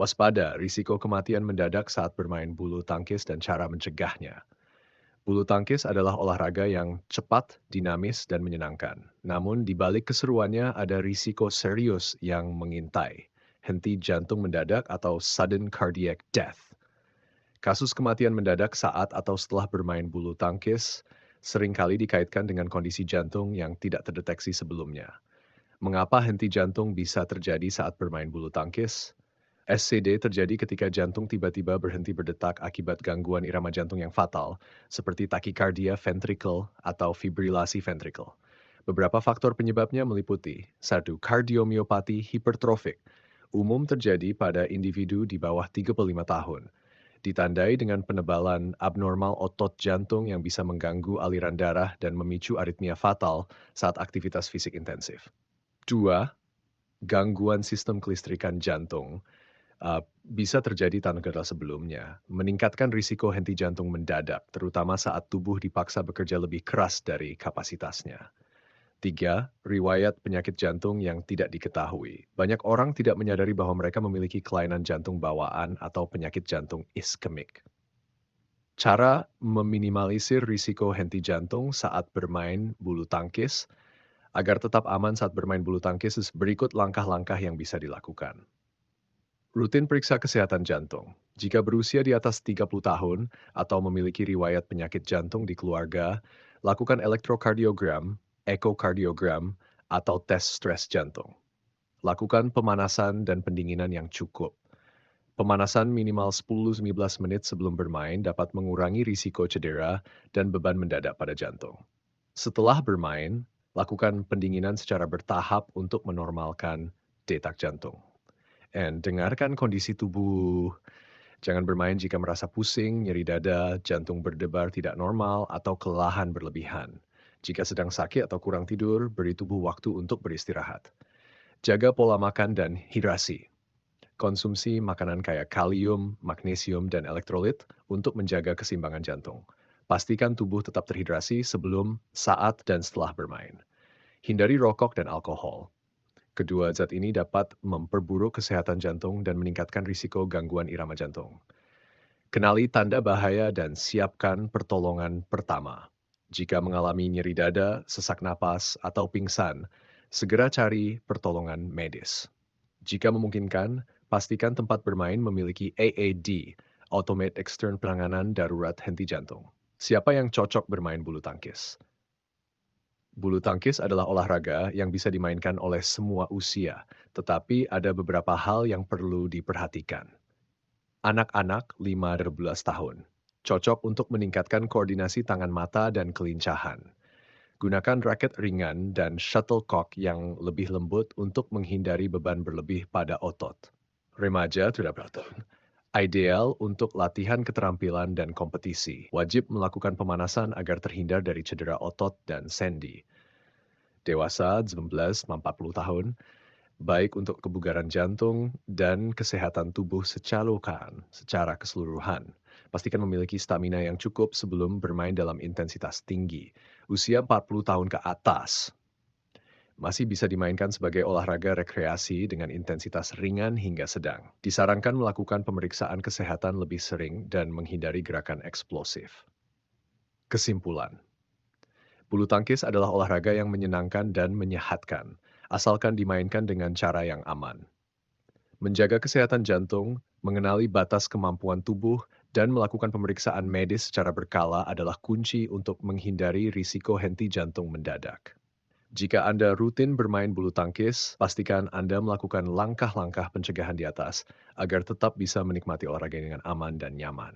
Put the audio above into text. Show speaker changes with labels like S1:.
S1: Waspada, risiko kematian mendadak saat bermain bulu tangkis dan cara mencegahnya. Bulu tangkis adalah olahraga yang cepat, dinamis, dan menyenangkan. Namun, di balik keseruannya ada risiko serius yang mengintai. Henti jantung mendadak atau sudden cardiac death. Kasus kematian mendadak saat atau setelah bermain bulu tangkis seringkali dikaitkan dengan kondisi jantung yang tidak terdeteksi sebelumnya. Mengapa henti jantung bisa terjadi saat bermain bulu tangkis? SCD terjadi ketika jantung tiba-tiba berhenti berdetak akibat gangguan irama jantung yang fatal, seperti takikardia ventricle atau fibrilasi ventricle. Beberapa faktor penyebabnya meliputi 1. Kardiomiopati hipertrofik, umum terjadi pada individu di bawah 35 tahun. Ditandai dengan penebalan abnormal otot jantung yang bisa mengganggu aliran darah dan memicu aritmia fatal saat aktivitas fisik intensif. 2. Gangguan sistem kelistrikan jantung bisa terjadi tanpa gejala sebelumnya, meningkatkan risiko henti jantung mendadak, terutama saat tubuh dipaksa bekerja lebih keras dari kapasitasnya. 3. Riwayat penyakit jantung yang tidak diketahui. Banyak orang tidak menyadari bahwa mereka memiliki kelainan jantung bawaan atau penyakit jantung iskemik. Cara meminimalisir risiko henti jantung saat bermain bulu tangkis. Agar tetap aman saat bermain bulu tangkis, berikut langkah-langkah yang bisa dilakukan. Rutin periksa kesehatan jantung. Jika berusia di atas 30 tahun atau memiliki riwayat penyakit jantung di keluarga, lakukan elektrokardiogram, ekokardiogram, atau tes stres jantung. Lakukan pemanasan dan pendinginan yang cukup. Pemanasan minimal 10-15 menit sebelum bermain dapat mengurangi risiko cedera dan beban mendadak pada jantung. Setelah bermain, lakukan pendinginan secara bertahap untuk menormalkan detak jantung. And dengarkan kondisi tubuh. Jangan bermain jika merasa pusing, nyeri dada, jantung berdebar tidak normal, atau kelelahan berlebihan. Jika sedang sakit atau kurang tidur, beri tubuh waktu untuk beristirahat. Jaga pola makan dan hidrasi. Konsumsi makanan kaya kalium, magnesium, dan elektrolit untuk menjaga keseimbangan jantung. Pastikan tubuh tetap terhidrasi sebelum, saat, dan setelah bermain. Hindari rokok dan alkohol. Kedua zat ini dapat memperburuk kesehatan jantung dan meningkatkan risiko gangguan irama jantung. Kenali tanda bahaya dan siapkan pertolongan pertama. Jika mengalami nyeri dada, sesak napas, atau pingsan, segera cari pertolongan medis. Jika memungkinkan, pastikan tempat bermain memiliki AAD, Automate Extern Penanganan Darurat Henti Jantung. Siapa yang cocok bermain bulu tangkis? Bulu tangkis adalah olahraga yang bisa dimainkan oleh semua usia, tetapi ada beberapa hal yang perlu diperhatikan. Anak-anak 5-12 tahun, cocok untuk meningkatkan koordinasi tangan mata dan kelincahan. Gunakan raket ringan dan shuttlecock yang lebih lembut untuk menghindari beban berlebih pada otot. Remaja 13 tahun, ideal untuk latihan keterampilan dan kompetisi. Wajib melakukan pemanasan agar terhindar dari cedera otot dan sendi. Dewasa 19-40 tahun, baik untuk kebugaran jantung dan kesehatan tubuh secara keseluruhan. Pastikan memiliki stamina yang cukup sebelum bermain dalam intensitas tinggi. Usia 40 tahun ke atas masih bisa dimainkan sebagai olahraga rekreasi dengan intensitas ringan hingga sedang. Disarankan melakukan pemeriksaan kesehatan lebih sering dan menghindari gerakan eksplosif. Kesimpulan, bulu tangkis adalah olahraga yang menyenangkan dan menyehatkan, asalkan dimainkan dengan cara yang aman. Menjaga kesehatan jantung, mengenali batas kemampuan tubuh, dan melakukan pemeriksaan medis secara berkala adalah kunci untuk menghindari risiko henti jantung mendadak. Jika Anda rutin bermain bulu tangkis, pastikan Anda melakukan langkah-langkah pencegahan di atas agar tetap bisa menikmati olahraga dengan aman dan nyaman.